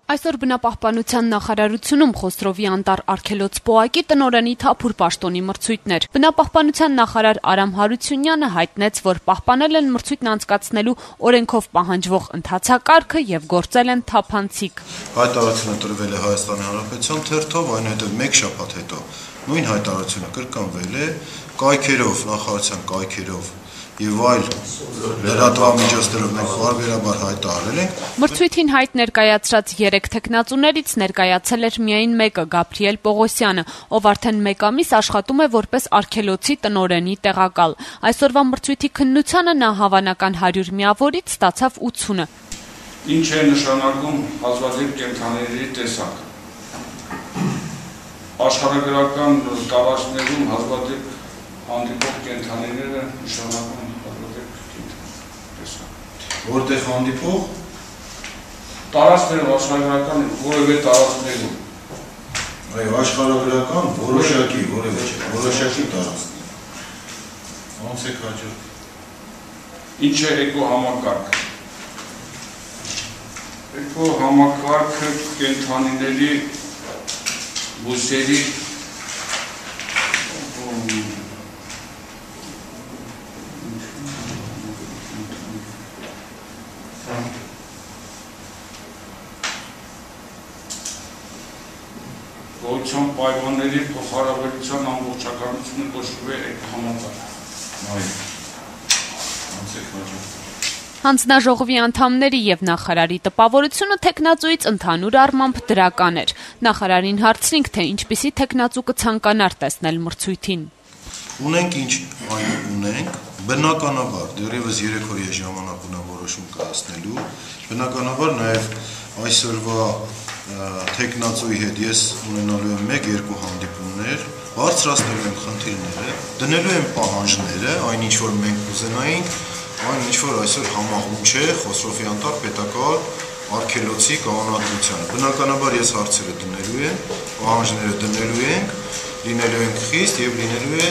Այսօր բնապահպանության նախարարությունում Խոսրովի անտառ արգելոց պոակի տնօրենի թափուր պաշտոնի մրցույթներ։ Բնապահպանության նախարար Արամ Հարությունյանը հայտնեց, որ պահպանել են մրցույթն անցկացնելու օրենքով պահանջվող ընթացակարգը եւ գործել են թափանցիկ։ Հայտարարությունը տրվել է Հայաստանի Հանրապետության թերթով, այնուհետև մեկ շաբաթ հետո նույն հայտարարությունը կրկնվել է կայքերով, նախարարության կայքերով եւ այլ լրատվամիջոցներով մենք բարբերաբար հայտարարել ենք։ Մրցույթին հայտ ներկայացրած 3 թեկնածուներից ներկայացել էր միայն մեկը՝ Գաբրիել Պողոսյանը, ով արդեն 1 ամիս աշխատում է որպես արգելոցի տնօրենի տեղակալ։ Այսօրվա մրցույթի քննությանը նա հավանական 100 միավորից ստացավ 80-ը։ Ինչ է նշանակում հազվադեպ կենդանիների տեսակ։ Աշխարհագրական տարածքներում հազվադեպ հանդիպող կենդանիները նշանակում Որտեղ հանդիպող տարածքներում աշխարհագրական որևէ տարածքներում այո աշխարհագրական որոշակի որոշակի տարածք ոնց է հաջող ինչ է էկոհամակարգ էկոհամակարգը կենդանիների բույսերի գոյության պայմանների փոխհարաբերության ամբողջականությունը կոչվում է էկոհամակարգ։ Հանձնաժողովի անդամների եւ նախարարի տպավորությունը թեկնածուից ընդհանուր առմամբ դրական էր։ Նախարարին հարցրինք, թե ինչպիսի թեկնածու կցանկանար տեսնել մրցույթին։ Ունենք ինչ ունենք, բնականաբար դեռևս 3 օր է ժամանակ ունեմ որոշում կայացնելու, բնականաբար նաեւ այսօրվա թեկնածուի հետ ես ունենալու եմ 1-2 հանդիպումներ, բարձրացնելու եմ խնդիրները, դնելու եմ պահանջները, այն ինչ որ մենք կուզենայինք, այն ինչ որ այսօր համահունչ չէ Խոսրովի անտառ պետական արգելոցի կանոնադրությանը։ Բնականաբար ես հարցերը դնելու եմ, պահանջները դնելու ենք, լինելու ենք խիստ եւ լինելու է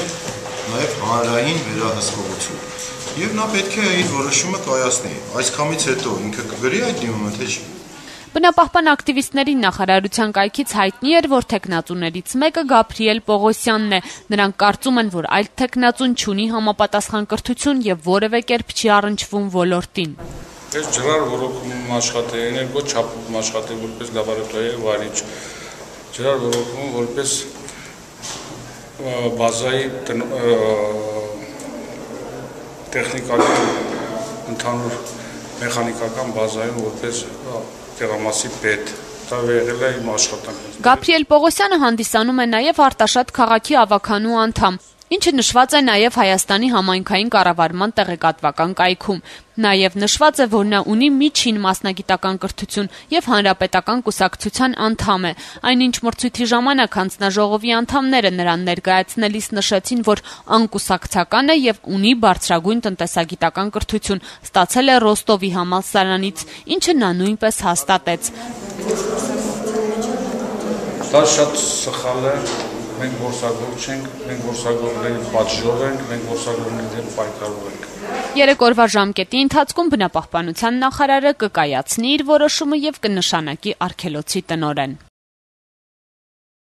նաեւ հանրային վերահսկողություն։ Եվ նա պետք է իր որոշումը կայացնի։ Այսքանից հետո ինքը կգրի այդ դիմումը թե չի։ Բնապահպան ակտիվիստներին նախարարության կայքից հայտնի էր, որ թեկնածուներից մեկը Գաբրիել Պողոսյանն է։ Նրանք կարծում են, որ այլ թեկնածուն չունի համապատասխան կրթություն եւ որևէ կերպ չի առնչվում ոլորտին։ Ես ջրար ռոռոկում աշխատել եմ, ոչ չափում աշխատել որպես լաբորատորիայի վարիչ։ Ջրար ռոռոկում որպես բազայի տեխնիկական ընդհանուր մեխանիկական բազայում որպես տեղամասի պետ, դա եղել է իմ աշխատանքը։ Գաբրիել Պողոսյանը հանդիսանում է նաև Արտաշատ քաղաքի ավականու անդամ, ինչը նշված է նաև Հայաստանի համայնքային կառավարման տեղեկատվական կայքում։ Նաև նշված է, որ նա ունի միջին մասնագիտական կրթություն եւ հանրապետական կուսակցության անդամ է։ Այնինչ մրցույթի ժամանակ հանձնաժողովի անդամները նրան ներկայացնելիս նշեցին, որ անկուսակցական է եւ ունի բարձրագույն տնտեսագիտական կրթություն, ստացել է Ռոստովի համալսարանից, ինչը նա նույնպես հաստատեց։ Դա շատ սխալ է։ Մենք որսագող չենք, մենք որսագողների պատժող ենք, մենք որսագողների դեմ պայքարող ենք։ 3 օրվա ժամկետի ընթացքում բնապահպանության նախարարը կկայացնի իր որոշումը եւ կնշանակի արգելոցի տնօրեն։